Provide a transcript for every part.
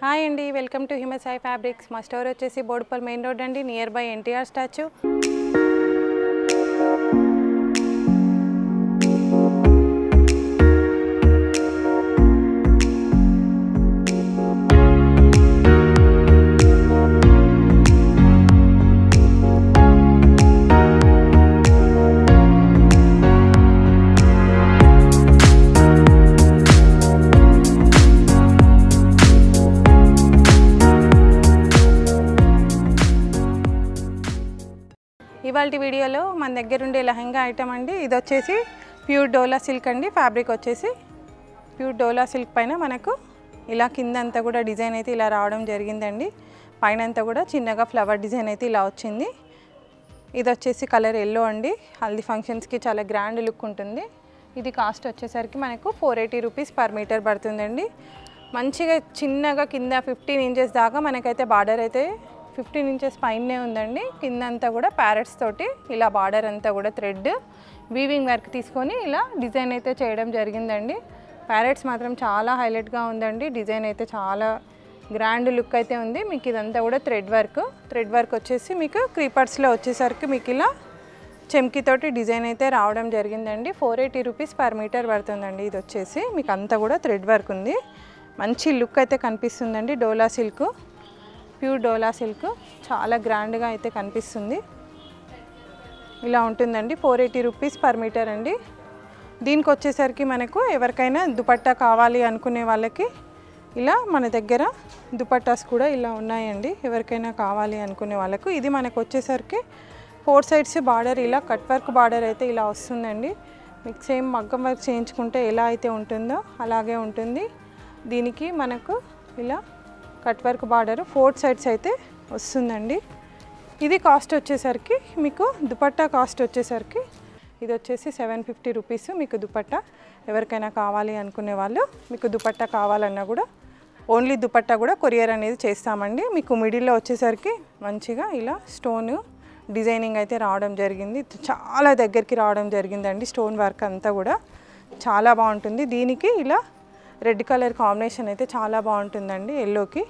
Hi అండి, welcome to Himasai fabrics. మా store వచ్చేసి బోడుపల్ మెయిన్ రోడ్ అండి, నియర్ బై ఎన్టీఆర్ స్టాచ్యూ. ఇవాల్టి వీడియోలో మన దగ్గర ఉండే లెహంగా ఐటమ్ అండి. ఇది వచ్చేసి ప్యూర్ డోలా సిల్క్ అండి. ఫ్యాబ్రిక్ వచ్చేసి ప్యూర్ డోలా సిల్క్ పైన మనకు ఇలా కింద అంతా కూడా డిజైన్ అయితే ఇలా రావడం జరిగిందండి. పైన అంతా కూడా చిన్నగా ఫ్లవర్ డిజైన్ అయితే ఇలా వచ్చింది. ఇది వచ్చేసి కలర్ ఎల్లో అండి. హల్దీ ఫంక్షన్స్కి చాలా గ్రాండ్ లుక్ ఉంటుంది. ఇది కాస్ట్ వచ్చేసరికి మనకు 480 రూపీస్ పర్ మీటర్ పడుతుందండి. మంచిగా చిన్నగా కింద 15 ఇంచెస్ దాకా మనకైతే బార్డర్ అయితే 15 ఇంచెస్ పైనే ఉందండి. కింద అంతా కూడా ప్యారెట్స్ తోటి ఇలా బార్డర్ అంతా కూడా థ్రెడ్ వీవింగ్ వర్క్ తీసుకొని ఇలా డిజైన్ అయితే చేయడం జరిగిందండి. ప్యారెట్స్ మాత్రం చాలా హైలైట్గా ఉందండి. డిజైన్ అయితే చాలా గ్రాండ్ లుక్ అయితే ఉంది. మీకు ఇదంతా కూడా థ్రెడ్ వర్క్ వచ్చేసి మీకు క్రీపర్స్లో వచ్చేసరికి మీకు ఇలా చెమ్కీతోటి డిజైన్ అయితే రావడం జరిగిందండి. 480 రూపీస్ పర్ మీటర్ పడుతుందండి. ఇది వచ్చేసి మీకు అంతా కూడా థ్రెడ్ వర్క్ ఉంది. మంచి లుక్ అయితే కనిపిస్తుందండి. డోలా సిల్క్, ప్యూర్ డోలా సిల్క్ చాలా గ్రాండ్గా అయితే కనిపిస్తుంది. ఇలా ఉంటుందండి. 480 రూపీస్ పర్ మీటర్ అండి. దీనికి వచ్చేసరికి మనకు ఎవరికైనా దుపట్టా కావాలి అనుకునే వాళ్ళకి ఇలా మన దగ్గర దుపట్టాస్ కూడా ఇలా ఉన్నాయండి. ఎవరికైనా కావాలి అనుకునే వాళ్ళకు ఇది మనకు వచ్చేసరికి 4 సైడ్స్ బార్డర్ ఇలా కట్ వర్క్ బార్డర్ అయితే ఇలా వస్తుందండి. మీకు సేమ్ మగ్గం వర్క్ చేయించుకుంటే ఎలా అయితే ఉంటుందో అలాగే ఉంటుంది. దీనికి మనకు ఇలా కట్ వర్క్ బార్డర్ 4 సైడ్స్ అయితే వస్తుందండి. ఇది కాస్ట్ వచ్చేసరికి మీకు దుపట్టా కాస్ట్ వచ్చేసరికి ఇది వచ్చేసి 750 రూపీస్. మీకు దుపట్టా ఎవరికైనా కావాలి అనుకునే వాళ్ళు మీకు దుపట్టా కావాలన్నా కూడా ఓన్లీ దుపట్టా కూడా కొరియర్ అనేది చేస్తామండి. మీకు మిడిల్లో వచ్చేసరికి మంచిగా ఇలా స్టోన్ డిజైనింగ్ అయితే రావడం జరిగింది. చాలా దగ్గరికి రావడం జరిగిందండి. స్టోన్ వర్క్ అంతా కూడా చాలా బాగుంటుంది. దీనికి ఇలా రెడ్ కలర్ కాంబినేషన్ అయితే చాలా బాగుంటుందండి. ఎల్లోకి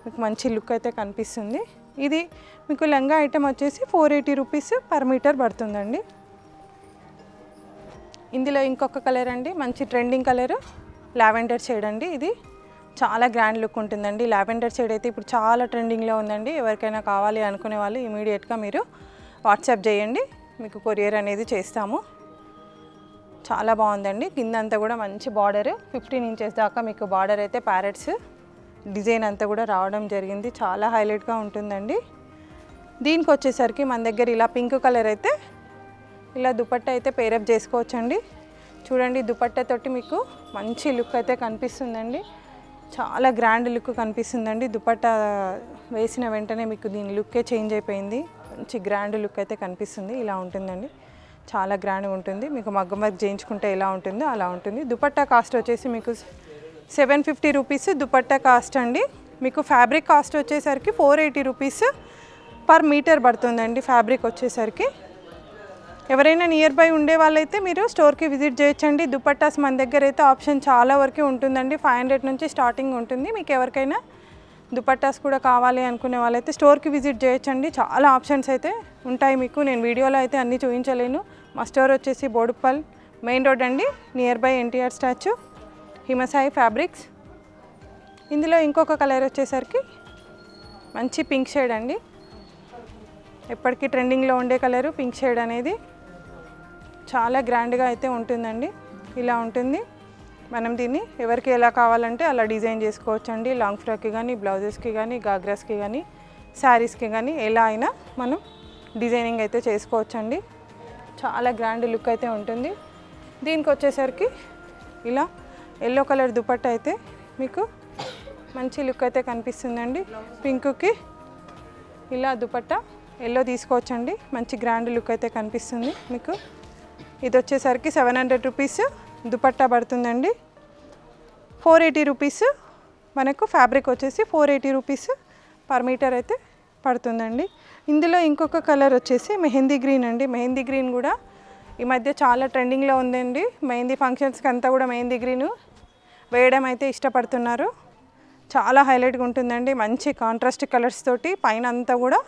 మీకు మంచి లుక్ అయితే కనిపిస్తుంది. ఇది మీకు లంగా ఐటమ్ వచ్చేసి 480 రూపీస్ పర్ మీటర్ పడుతుందండి. ఇందులో ఇంకొక కలర్ అండి, మంచి ట్రెండింగ్ కలర్ లావెండర్ షేడ్ అండి. ఇది చాలా గ్రాండ్ లుక్ ఉంటుందండి. లావెండర్ షేడ్ అయితే ఇప్పుడు చాలా ట్రెండింగ్లో ఉందండి. ఎవరికైనా కావాలి అనుకునే వాళ్ళు ఇమీడియట్గా మీరు వాట్సాప్ చేయండి, మీకు కొరియర్ అనేది చేస్తాము. చాలా బాగుందండి. కింద అంతా కూడా మంచి బార్డర్ 15 ఇంచెస్ దాకా మీకు బార్డర్ అయితే ప్యారెట్స్ డిజైన్ అంతా కూడా రావడం జరిగింది. చాలా హైలైట్గా ఉంటుందండి. దీనికి వచ్చేసరికి మన దగ్గర ఇలా పింక్ కలర్ అయితే ఇలా దుపట్టా అయితే పేరప్ చేసుకోవచ్చండి. చూడండి, దుపట్టాతోటి మీకు మంచి లుక్ అయితే కనిపిస్తుందండి. చాలా గ్రాండ్ లుక్ కనిపిస్తుందండి. దుపట్టా వేసిన వెంటనే మీకు దీని లుక్కే చేంజ్ అయిపోయింది. మంచి గ్రాండ్ లుక్ అయితే కనిపిస్తుంది. ఇలా ఉంటుందండి. చాలా గ్రాండ్గా ఉంటుంది. మీకు మగ్గం వర్క్ చేయించుకుంటే ఎలా ఉంటుందో అలా ఉంటుంది. దుపట్టా కాస్ట్ వచ్చేసి మీకు 750 రూపీస్ దుపట్టా కాస్ట్ అండి. మీకు ఫ్యాబ్రిక్ కాస్ట్ వచ్చేసరికి 480 రూపీస్ పర్ మీటర్ పడుతుందండి. ఫ్యాబ్రిక్ వచ్చేసరికి ఎవరైనా నియర్ బై ఉండే వాళ్ళైతే మీరు స్టోర్కి విజిట్ చేయొచ్చండి. దుపట్టాస్ మన దగ్గర అయితే ఆప్షన్ చాలా వరకు ఉంటుందండి. 500 నుంచి స్టార్టింగ్ ఉంటుంది. మీకు ఎవరికైనా దుపట్టాస్ కూడా కావాలి అనుకునే వాళ్ళైతే స్టోర్కి విజిట్ చేయొచ్చండి. చాలా ఆప్షన్స్ అయితే ఉంటాయి మీకు. నేను వీడియోలో అయితే అన్నీ చూపించలేను. మా స్టోర్ వచ్చేసి బోడుపల్ మెయిన్ రోడ్ అండి, near by NTR statue, Himasai fabrics. ఇందులో ఇంకొక కలర్ వచ్చేసరికి మంచి పింక్ షేడ్ అండి. ఎప్పటికీ ట్రెండింగ్లో ఉండే కలరు పింక్ షేడ్ అనేది చాలా గ్రాండ్గా అయితే ఉంటుందండి. ఇలా ఉంటుంది. మనం దీన్ని ఎవరికి ఎలా కావాలంటే అలా డిజైన్ చేసుకోవచ్చండి. లాంగ్ ఫ్రాక్కి కానీ, బ్లౌజెస్కి కానీ, గాగ్రాస్కి కానీ, శారీస్కి కానీ ఎలా అయినా మనం డిజైనింగ్ అయితే చేసుకోవచ్చండి. చాలా గ్రాండ్ లుక్ అయితే ఉంటుంది. దీనికి వచ్చేసరికి ఇలా ఎల్లో కలర్ దుపట్టా అయితే మీకు మంచి లుక్ అయితే కనిపిస్తుందండి. పింక్కి ఇలా దుపట్టా ఎల్లో తీసుకోవచ్చండి. మంచి గ్రాండ్ లుక్ అయితే కనిపిస్తుంది మీకు. ఇది వచ్చేసరికి 700 రూపీస్ దుపట్టా పడుతుందండి. 480 రూపీస్ మనకు ఫ్యాబ్రిక్ వచ్చేసి 480 రూపీస్ పర్ మీటర్ అయితే పడుతుందండి. ఇందులో ఇంకొక కలర్ వచ్చేసి మెహందీ గ్రీన్ అండి. మెహందీ గ్రీన్ కూడా ఈ మధ్య చాలా ట్రెండింగ్లో ఉందండి. మెహందీ ఫంక్షన్స్కి అంతా కూడా మెహందీ గ్రీన్ వేయడం అయితే ఇష్టపడుతున్నారు. చాలా హైలైట్గా ఉంటుందండి. మంచి కాంట్రాస్ట్ కలర్స్ తోటి పైన అంతా కూడా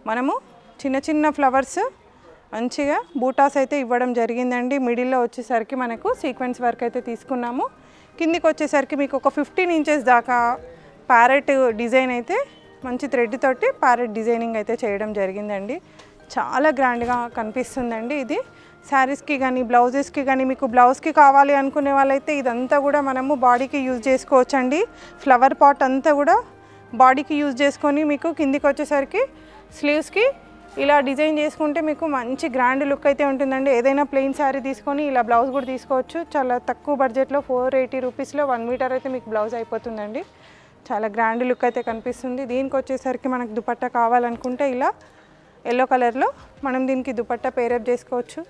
మనము చిన్న చిన్న ఫ్లవర్స్ మంచిగా బూటాస్ అయితే ఇవ్వడం జరిగిందండి. మిడిల్లో వచ్చేసరికి మనకు సీక్వెన్స్ వర్క్ అయితే తీసుకున్నాము. కిందికి వచ్చేసరికి మీకు ఒక 15 ఇంచెస్ దాకా ప్యారెట్ డిజైన్ అయితే మంచి థ్రెడ్ తోటి ప్యారెట్ డిజైనింగ్ అయితే చేయడం జరిగిందండి. చాలా గ్రాండ్గా కనిపిస్తుందండి. ఇది శారీస్కి కానీ బ్లౌజెస్కి కానీ మీకు బ్లౌజ్కి కావాలి అనుకునే వాళ్ళైతే ఇదంతా కూడా మనము బాడీకి యూజ్ చేసుకోవచ్చండి. ఫ్లవర్ పాట్ అంతా కూడా బాడీకి యూజ్ చేసుకొని మీకు కిందికి వచ్చేసరికి స్లీవ్స్కి ఇలా డిజైన్ చేసుకుంటే మీకు మంచి గ్రాండ్ లుక్ అయితే ఉంటుందండి. ఏదైనా ప్లెయిన్ శారీ తీసుకొని ఇలా బ్లౌజ్ కూడా తీసుకోవచ్చు. చాలా తక్కువ బడ్జెట్లో 480 రూపీస్లో 1 మీటర్ అయితే మీకు బ్లౌజ్ అయిపోతుందండి. చాలా గ్రాండ్ లుక్ అయితే కనిపిస్తుంది. దీనికి వచ్చేసరికి మనకు దుపట్టా కావాలనుకుంటే ఇలా ఎల్లో కలర్లో మనం దీనికి దుపట్టా పేరప్ చేసుకోవచ్చు.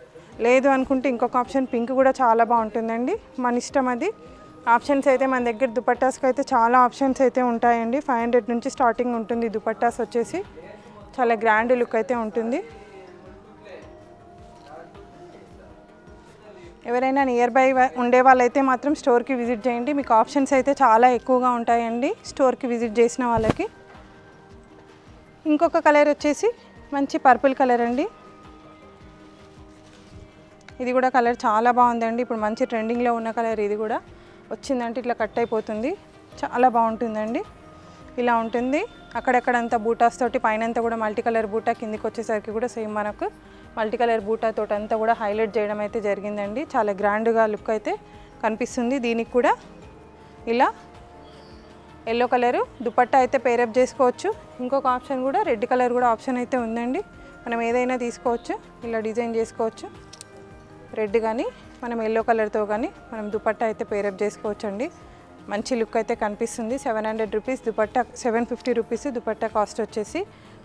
లేదు అనుకుంటే ఇంకొక ఆప్షన్ పింక్ కూడా చాలా బాగుంటుందండి. మన ఇష్టం అది. ఆప్షన్స్ అయితే మన దగ్గర దుపట్టాస్కి అయితే చాలా ఆప్షన్స్ అయితే ఉంటాయండి. 500 నుంచి స్టార్టింగ్ ఉంటుంది దుపట్టాస్ వచ్చేసి. చాలా గ్రాండ్ లుక్ అయితే ఉంటుంది. ఎవరైనా నియర్ బై ఉండే వాళ్ళైతే మాత్రం స్టోర్కి విజిట్ చేయండి. మీకు ఆప్షన్స్ అయితే చాలా ఎక్కువగా ఉంటాయండి స్టోర్కి విజిట్ చేసిన వాళ్ళకి. ఇంకొక కలర్ వచ్చేసి మంచి పర్పుల్ కలర్ అండి. ఇది కూడా కలర్ చాలా బాగుందండి. ఇప్పుడు మంచి ట్రెండింగ్లో ఉన్న కలర్. ఇది కూడా వచ్చిందంటే ఇట్లా కట్ అయిపోతుంది. చాలా బాగుంటుందండి. ఇలా ఉంటుంది. అక్కడక్కడంతా బూటాస్ తోటి పైనంతా కూడా మల్టీ కలర్ బూటా, కిందికి వచ్చేసరికి కూడా సేమ్ మనకు మల్టీ కలర్ బూటా తోటి అంతా కూడా హైలైట్ చేయడం అయితే జరిగిందండి. చాలా గ్రాండ్గా లుక్ అయితే కనిపిస్తుంది. దీనికి కూడా ఇలా ఎల్లో కలరు దుపట్టా అయితే పేరప్ చేసుకోవచ్చు. ఇంకొక ఆప్షన్ కూడా రెడ్ కలర్ కూడా ఆప్షన్ అయితే ఉందండి. మనం ఏదైనా తీసుకోవచ్చు. ఇలా డిజైన్ చేసుకోవచ్చు. రెడ్ కానీ మనం ఎల్లో కలర్తో కానీ మనం దుపట్టా అయితే పేరప్ చేసుకోవచ్చు అండి. మంచి లుక్ అయితే కనిపిస్తుంది. 700 rupees dupatta, 750 rupees dupatta cost వచ్చేసి.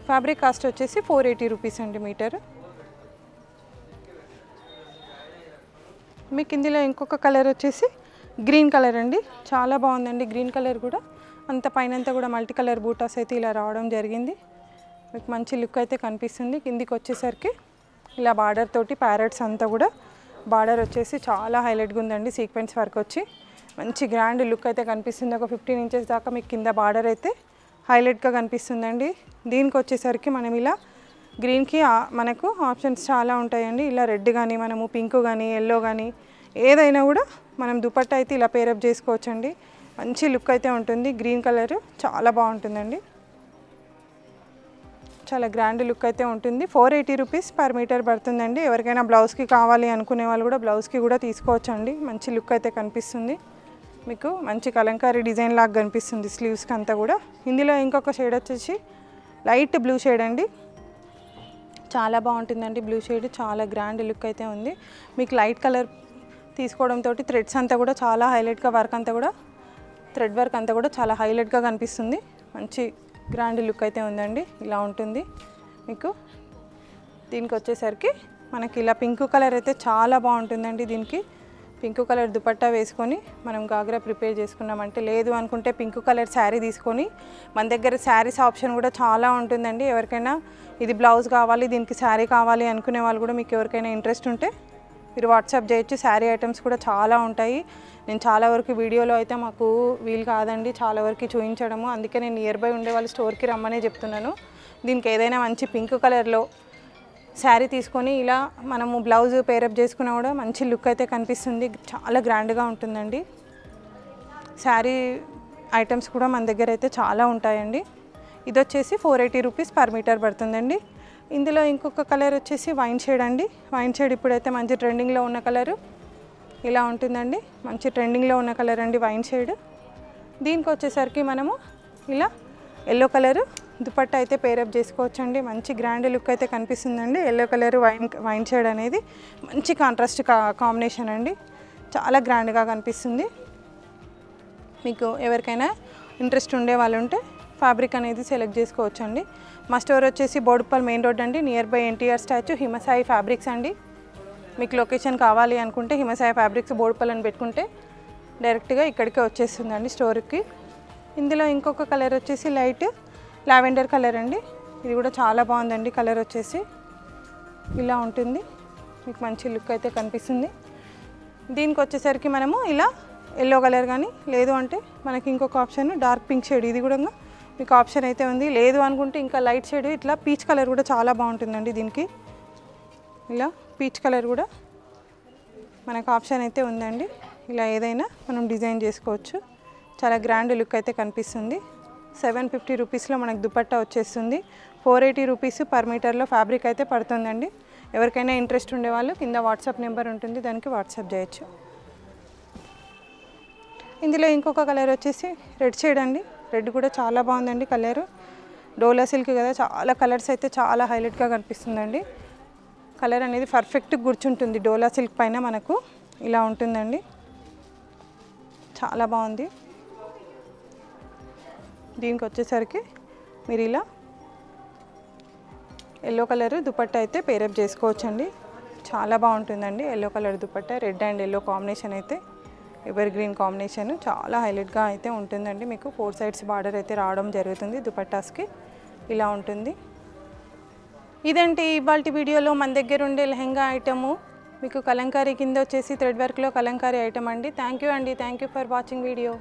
ఫ్యాబ్రిక్ కాస్ట్ వచ్చేసి 480 రూపీస్ అండి మీటర్. మీకు ఇందులో ఇంకొక కలర్ వచ్చేసి గ్రీన్ కలర్ అండి. చాలా బాగుందండి గ్రీన్ కలర్ కూడా. అంత పైనంతా కూడా మల్టీ కలర్ బూటాస్ అయితే ఇలా రావడం జరిగింది. మీకు మంచి లుక్ అయితే కనిపిస్తుంది. కిందికి వచ్చేసరికి ఇలా బార్డర్ తోటి ప్యారెట్స్ అంతా కూడా బార్డర్ వచ్చేసి చాలా హైలైట్గా ఉందండి. సీక్వెన్స్ వర్క్ వచ్చి మంచి గ్రాండ్ లుక్ అయితే కనిపిస్తుంది. ఒక 15 ఇంచెస్ దాకా మీకు కింద బార్డర్ అయితే హైలైట్గా కనిపిస్తుందండి. దీనికి వచ్చేసరికి మనం ఇలా గ్రీన్కి మనకు ఆప్షన్స్ చాలా ఉంటాయండి. ఇలా రెడ్ కానీ మనము పింక్ కానీ ఎల్లో కానీ ఏదైనా కూడా మనం దుపట్టా అయితే ఇలా పేరప్ చేసుకోవచ్చండి. మంచి లుక్ అయితే ఉంటుంది. గ్రీన్ కలర్ చాలా బాగుంటుందండి. చాలా గ్రాండ్ లుక్ అయితే ఉంటుంది. 480 రూపీస్ పర్ మీటర్ పడుతుందండి. ఎవరికైనా బ్లౌజ్కి కావాలి అనుకునే వాళ్ళు కూడా బ్లౌజ్కి కూడా తీసుకోవచ్చండి. మంచి లుక్ అయితే కనిపిస్తుంది. మీకు మంచి కలంకారీ డిజైన్ లాగా కనిపిస్తుంది స్లీవ్స్కి అంతా కూడా. ఇందులో ఇంకొక షేడ్ వచ్చేసి లైట్ బ్లూ షేడ్ అండి. చాలా బాగుంటుందండి బ్లూ షేడ్. చాలా గ్రాండ్ లుక్ అయితే ఉంది. మీకు లైట్ కలర్ తీసుకోవడంతో థ్రెడ్స్ అంతా కూడా చాలా హైలైట్గా వర్క్ అంతా కూడా థ్రెడ్ వర్క్ అంతా కూడా చాలా హైలైట్గా కనిపిస్తుంది. మంచి గ్రాండ్ లుక్ అయితే ఉందండి. ఇలా ఉంటుంది మీకు. దీనికి వచ్చేసరికి మనకి ఇలా పింక్ కలర్ అయితే చాలా బాగుంటుందండి. దీనికి పింక్ కలర్ దుపట్టా వేసుకొని మనం గాగ్రా ప్రిపేర్ చేసుకున్నామంటే, లేదు అనుకుంటే పింక్ కలర్ శారీ తీసుకొని మన దగ్గర శారీస్ ఆప్షన్ కూడా చాలా ఉంటుందండి. ఎవరికైనా ఇది బ్లౌజ్ కావాలి దీనికి శారీ కావాలి అనుకునే వాళ్ళు కూడా మీకు ఎవరికైనా ఇంట్రెస్ట్ ఉంటే మీరు వాట్సాప్ చేయొచ్చు. శారీ ఐటమ్స్ కూడా చాలా ఉంటాయి. నేను చాలా వరకు వీడియోలో అయితే మాకు వీలు కాదండి చాలా వరకు చూపించడము. అందుకే నేను నియర్ బై ఉండే వాళ్ళు స్టోర్కి రమ్మనే చెప్తున్నాను. దీనికి ఏదైనా మంచి పింక్ కలర్లో శారీ తీసుకొని ఇలా మనము బ్లౌజ్ పేరప్ చేసుకున్నా కూడా మంచి లుక్ అయితే కనిపిస్తుంది. చాలా గ్రాండ్గా ఉంటుందండి. శారీ ఐటమ్స్ కూడా మన దగ్గర అయితే చాలా ఉంటాయండి. ఇది వచ్చేసి 480 రూపీస్ పర్ మీటర్ పడుతుందండి. ఇందులో ఇంకొక కలర్ వచ్చేసి వైన్ షేడ్ అండి. వైన్ షేడ్ ఇప్పుడైతే మంచి ట్రెండింగ్లో ఉన్న కలరు ఇలా ఉంటుందండి. మంచి ట్రెండింగ్లో ఉన్న కలర్ అండి వైన్ షేడ్. దీనికి వచ్చేసరికి మనము ఇలా ఎల్లో కలరు దుపట్టా అయితే పేరప్ చేసుకోవచ్చండి. మంచి గ్రాండ్ లుక్ అయితే కనిపిస్తుందండి. ఎల్లో కలర్ వైన్ షేడ్ అనేది మంచి కాంట్రాస్ట్ కాంబినేషన్ అండి. చాలా గ్రాండ్గా కనిపిస్తుంది. మీకు ఎవరికైనా ఇంట్రెస్ట్ ఉండే వాళ్ళు ఉంటే ఫ్యాబ్రిక్ అనేది సెలెక్ట్ చేసుకోవచ్చండి. మా స్టోర్ వచ్చేసి బోడుప్పల్ మెయిన్ రోడ్ అండి. Near by NTR statue Himasai fabrics అండి. మీకు లొకేషన్ కావాలి అనుకుంటే హిమసాయి ఫ్యాబ్రిక్స్ బోడుప్పల్ అని పెట్టుకుంటే డైరెక్ట్గా ఇక్కడికే వచ్చేస్తుందండి స్టోర్కి. ఇందులో ఇంకొక కలర్ వచ్చేసి లైట్ లావెండర్ కలర్ అండి. ఇది కూడా చాలా బాగుందండి. కలర్ వచ్చేసి ఇలా ఉంటుంది. మీకు మంచి లుక్ అయితే కనిపిస్తుంది. దీనికి వచ్చేసరికి మనము ఇలా ఎల్లో కలర్ కానీ, లేదు అంటే మనకి ఇంకొక ఆప్షన్ డార్క్ పింక్ షేడ్, ఇది కూడా మీకు ఆప్షన్ అయితే ఉంది. లేదు అనుకుంటే ఇంకా లైట్ షేడ్ ఇట్లా పీచ్ కలర్ కూడా చాలా బాగుంటుందండి. దీనికి ఇలా పీచ్ కలర్ కూడా మనకు ఆప్షన్ అయితే ఉందండి. ఇలా ఏదైనా మనం డిజైన్ చేసుకోవచ్చు. చాలా గ్రాండ్ లుక్ అయితే కనిపిస్తుంది. 750 రూపీస్లో మనకు దుపట్టా వచ్చేస్తుంది. 480 రూపీస్ పర్ మీటర్లో ఫ్యాబ్రిక్ అయితే పడుతుందండి. ఎవరికైనా ఇంట్రెస్ట్ ఉండేవాళ్ళు కింద వాట్సాప్ నెంబర్ ఉంటుంది, దానికి వాట్సాప్ చేయొచ్చు. ఇందులో ఇంకొక కలర్ వచ్చేసి రెడ్ షేడ్ అండి. రెడ్ కూడా చాలా బాగుందండి కలరు. డోలా సిల్క్ కదా, చాలా కలర్స్ అయితే చాలా హైలైట్గా కనిపిస్తుందండి. కలర్ అనేది పర్ఫెక్ట్గా కూర్చుంటుంది డోలా సిల్క్ పైన. మనకు ఇలా ఉంటుందండి, చాలా బాగుంది. దీనికి వచ్చేసరికి మీరు ఇలా ఎల్లో కలర్ దుపట్టా అయితే పేరప్ చేసుకోవచ్చండి. చాలా బాగుంటుందండి yellow colour dupatta. Red and yellow combination అయితే ఎవర్ గ్రీన్ కాంబినేషన్ చాలా హైలైట్గా అయితే ఉంటుందండి. మీకు 4 సైడ్స్ బార్డర్ అయితే రావడం జరుగుతుంది దుపట్టాస్కి. ఇలా ఉంటుంది. ఇదంటే ఇవాల్టి వీడియోలో మన దగ్గర ఉండే లెహంగా ఐటము. మీకు కలంకారీ కింద వచ్చేసి థ్రెడ్ వర్క్లో కలంకారీ ఐటమ్ అండి. థ్యాంక్ యూ అండి. Thank you for watching video.